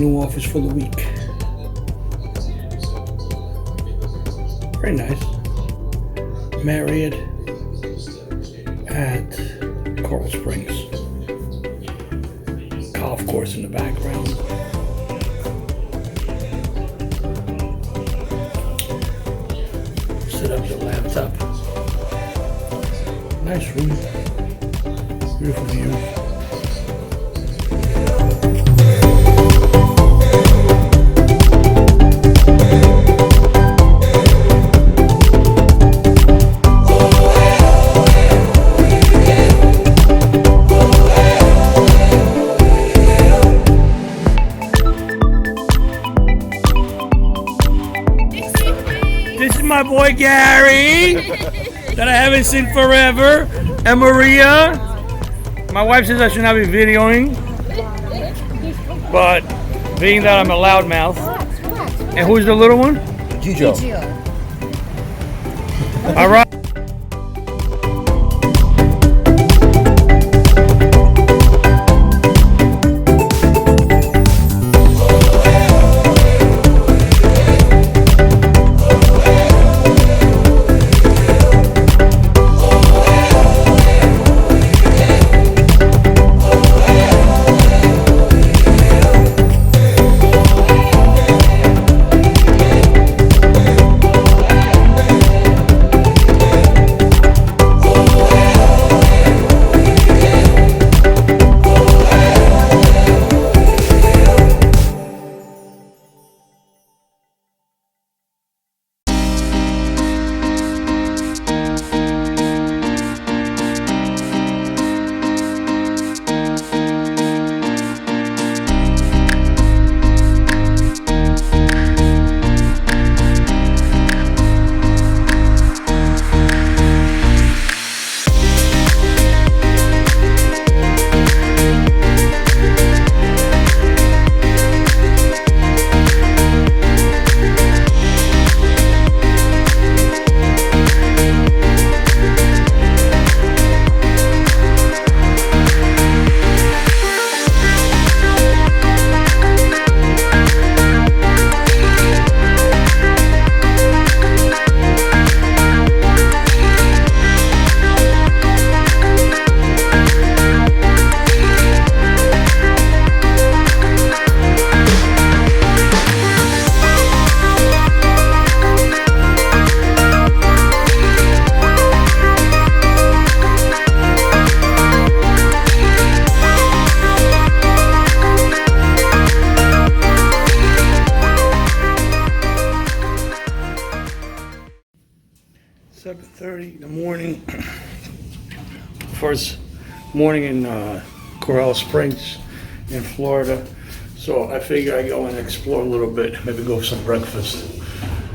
new office for the week. Very nice. Marriott at Coral Springs. Golf course in the background. Set up the laptop. Nice room. Beautiful view. This is my boy Gary that I haven't seen forever, and Maria. My wife says I should not be videoing, but being that I'm a loudmouth. And who's the little one? Gijo. All right. .30 in the morning. First morning in Coral Springs in Florida. So I figure I go and explore a little bit, maybe go for some breakfast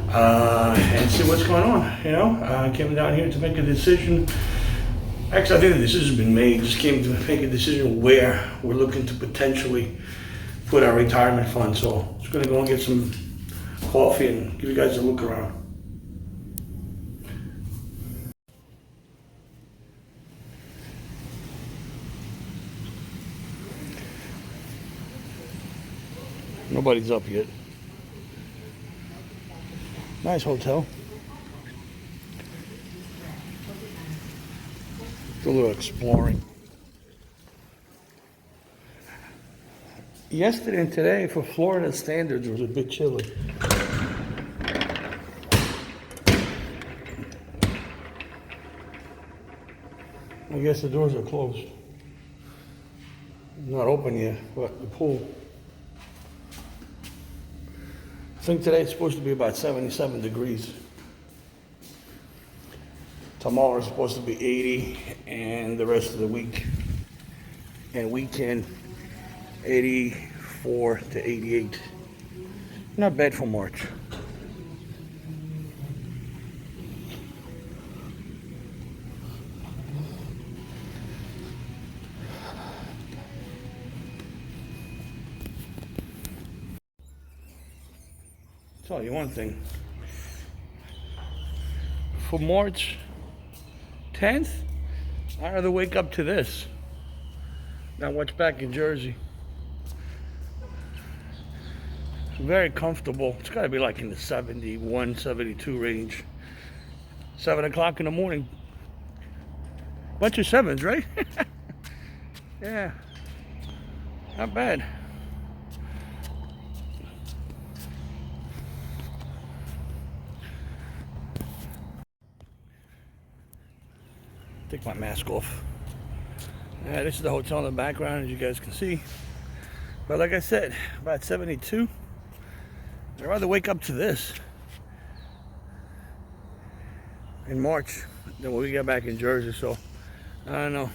and see what's going on. You know, I came down here to make a decision. Actually, I think the decision's been made. Just came to make a decision where we're looking to potentially put our retirement fund. So just gonna go and get some coffee and give you guys a look around. Nobody's up yet. Nice hotel. A little exploring. Yesterday and today, for Florida standards, was a bit chilly. I guess the doors are closed. Not open yet, but the pool. I think today it's supposed to be about 77 degrees. Tomorrow is supposed to be 80, and the rest of the week and weekend 84 to 88. Not bad for March. Tell you one thing. For March 10th, I'd rather wake up to this than what's back in Jersey. Very comfortable. It's got to be like in the 71, 72 range. 7 o'clock in the morning. Bunch of sevens, right? Yeah. Not bad. Take my mask off. Yeah, this is the hotel in the background, as you guys can see. But like I said, about 72. I'd rather wake up to this in March than when we get back in Jersey. So I don't know.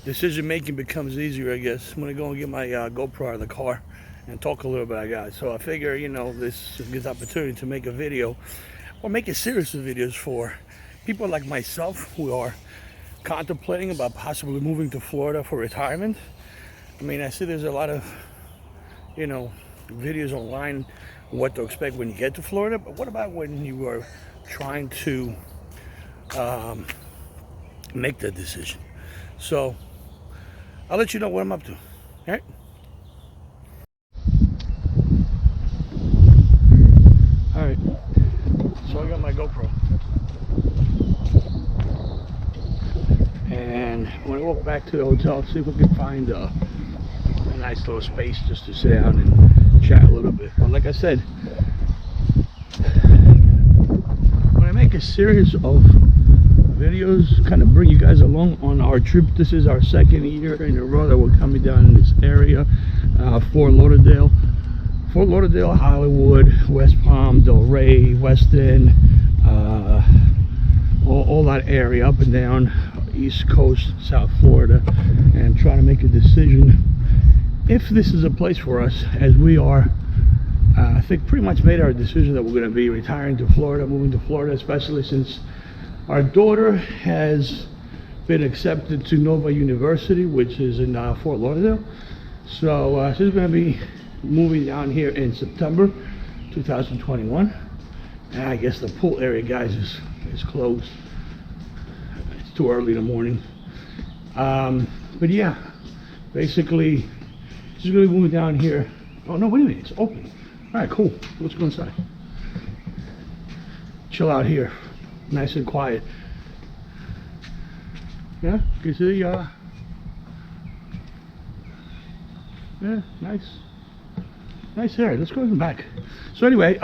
Decision making becomes easier, I guess. I'm gonna go and get my GoPro out of the car and talk a little bit, guys. So I figure, you know, this is a good opportunity to make a video, or make a series of videos for people like myself who are contemplating about possibly moving to Florida for retirement. I mean, I see there's a lot of, you know, videos online what to expect when you get to Florida, but what about when you are trying to make the decision? So I'll let you know what I'm up to. All right. All right. So I got my GoPro, and I'm gonna walk back to the hotel, see if we can find a nice little space just to sit down and chat a little bit. But like I said, when I make a series of videos, kind of bring you guys along on our trip. This is our second year in a row that we're coming down in this area, Fort Lauderdale, Hollywood, West Palm, Delray, West End, all that area, up and down East Coast, South Florida, and trying to make a decision if this is a place for us, as we are, I think, pretty much made our decision that we're going to be retiring to Florida, moving to Florida, especially since our daughter has been accepted to Nova University, which is in Fort Lauderdale. So she's going to be moving down here in September 2021. And I guess the pool area, guys, is closed. It's too early in the morning. But yeah, basically, she's going to be moving down here. Oh, no, wait a minute. It's open. All right, cool. Let's go inside. Chill out here. Nice and quiet. Yeah, you see, yeah, nice area. Let's go in the back. So anyway,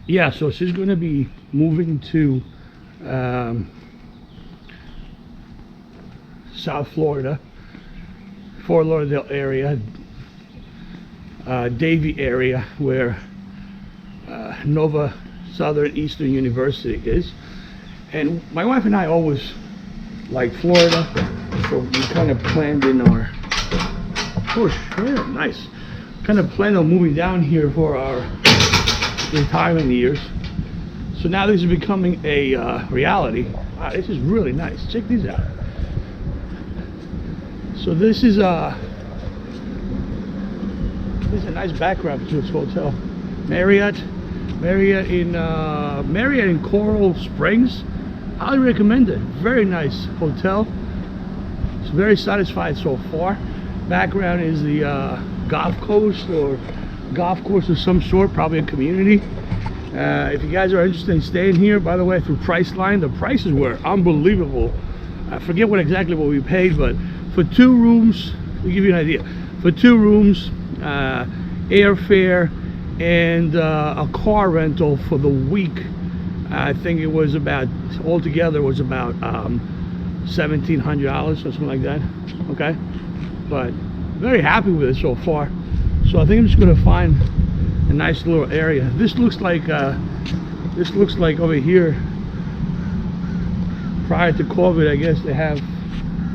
yeah, so she's going to be moving to South Florida, Fort Lauderdale area, Davie area, where Nova Southern Eastern University is. And my wife and I always like Florida, so we kind of planned in our nice kind of planned on moving down here for our retirement years. So now this is becoming a reality. Wow, this is really nice. Check these out. So this is a nice background to this hotel. Marriott in Coral Springs. Highly recommend it. Very nice hotel. It's very satisfied so far. Background is the golf course of some sort, probably a community. If you guys are interested in staying here, by the way, through Priceline, the prices were unbelievable. I forget exactly what we paid, but for 2 rooms, to give you an idea, for 2 rooms, airfare, and a car rental for the week, I think it was about, altogether was about $1,700 or something like that. Okay, but very happy with it so far. So I think I'm just going to find a nice little area. This looks like over here, prior to COVID, I guess they have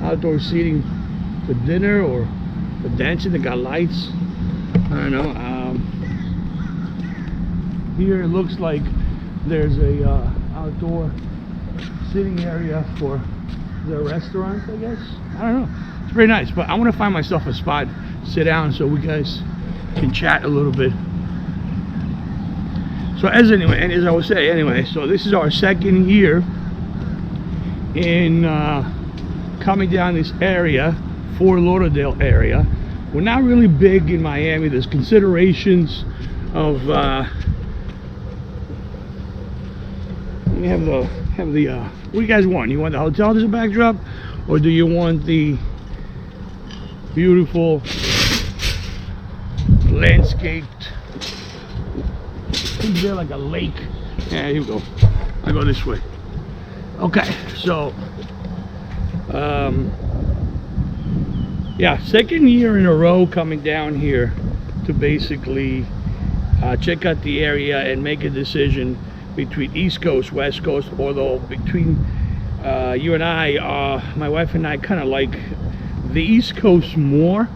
outdoor seating for dinner or for dancing. They got lights. I don't know. Here it looks like there's a outdoor sitting area for the restaurants, I guess. I don't know. It's very nice, but I want to find myself a spot, sit down, so we guys can chat a little bit. So as I was saying, so this is our second year in coming down this area, Fort Lauderdale area, we're not really big in Miami. There's considerations of we have the what do you guys want? You want the hotel as a backdrop, or do you want the beautiful landscaped, is there like a lake? Yeah, here we go. I go this way. Okay, so yeah, second year in a row coming down here to basically check out the area and make a decision between East Coast, West Coast. Although between you and I, my wife and I kind of like the East Coast more,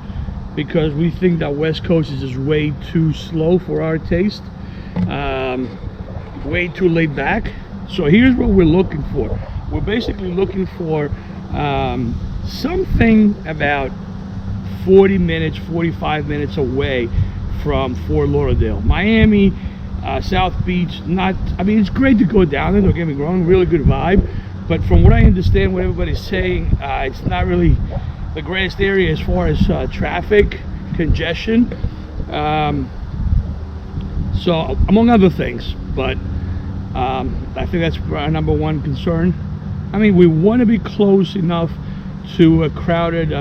because we think that West Coast is just way too slow for our taste, way too laid back. So here's what we're looking for. We're basically looking for something about 40 minutes, 45 minutes away from Fort Lauderdale. Miami, South Beach, I mean, it's great to go down there, don't get me wrong, really good vibe, but from what I understand, what everybody's saying, it's not really the greatest area as far as traffic congestion, so among other things. But I think that's our number one concern. I mean, we want to be close enough to a crowded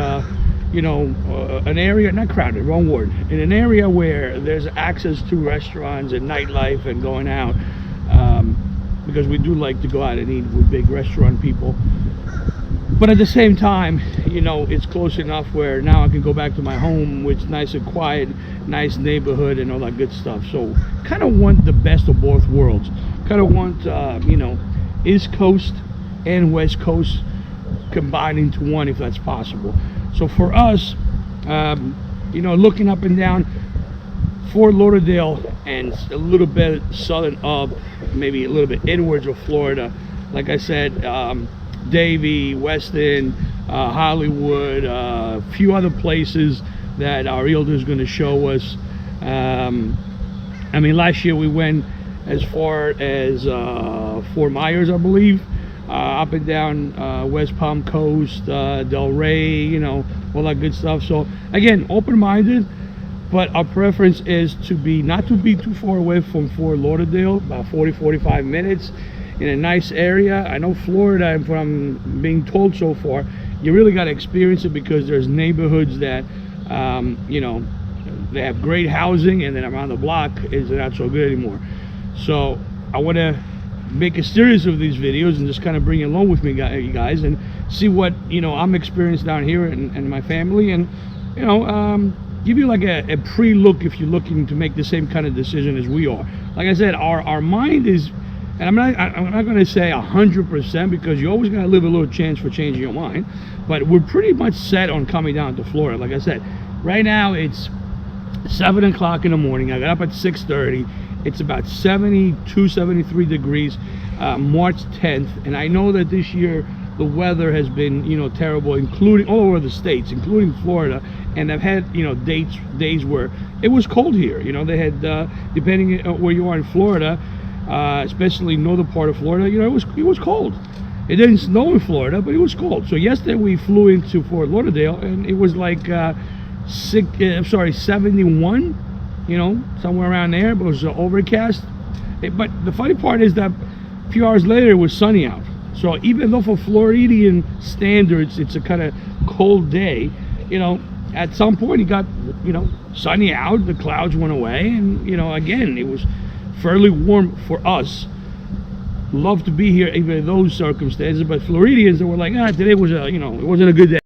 an area, not crowded, wrong word, in an area where there's access to restaurants and nightlife and going out, because we do like to go out and eat with big restaurant people. But at the same time, it's close enough where now I can go back to my home, which is nice and quiet, nice neighborhood and all that good stuff. So kind of want the best of both worlds. Kind of want, East Coast and West Coast combined into one, if that's possible. So for us, looking up and down Fort Lauderdale and a little bit southern up, maybe a little bit inwards of Florida, like I said, Davie, Weston, Hollywood, a few other places that our realtor is going to show us. I mean, last year we went as far as Fort Myers, I believe, up and down West Palm Coast, Del Rey, all that good stuff. So again, open-minded, but our preference is not to be too far away from Fort Lauderdale, about 40-45 minutes, in a nice area. I know Florida, and what I'm being told so far, you really got to experience it, because there's neighborhoods that they have great housing, and then around the block is not so good anymore. So I want to make a series of these videos and just kind of bring it along with me, you guys, and see what I'm experiencing down here and my family, and give you like a pre-look if you're looking to make the same kind of decision as we are. Like I said, our mind is, and I'm not going to say 100%, because you always got to leave a little chance for changing your mind, but we're pretty much set on coming down to Florida. Like I said, right now it's 7 o'clock in the morning. I got up at 6:30. It's about 72, 73 degrees, March 10th, and I know that this year the weather has been terrible, including all over the states, including Florida, and I've had days where it was cold here. They had, depending on where you are in Florida, especially northern part of Florida, it was cold. It didn't snow in Florida, but it was cold. So yesterday we flew into Fort Lauderdale, and it was like 71, somewhere around there, but it was overcast. But the funny part is that a few hours later it was sunny out. So even though for Floridian standards it's a kind of cold day, at some point it got sunny out, the clouds went away, and again it was fairly warm for us. Love to be here even in those circumstances, but Floridians, they were like, today was it wasn't a good day.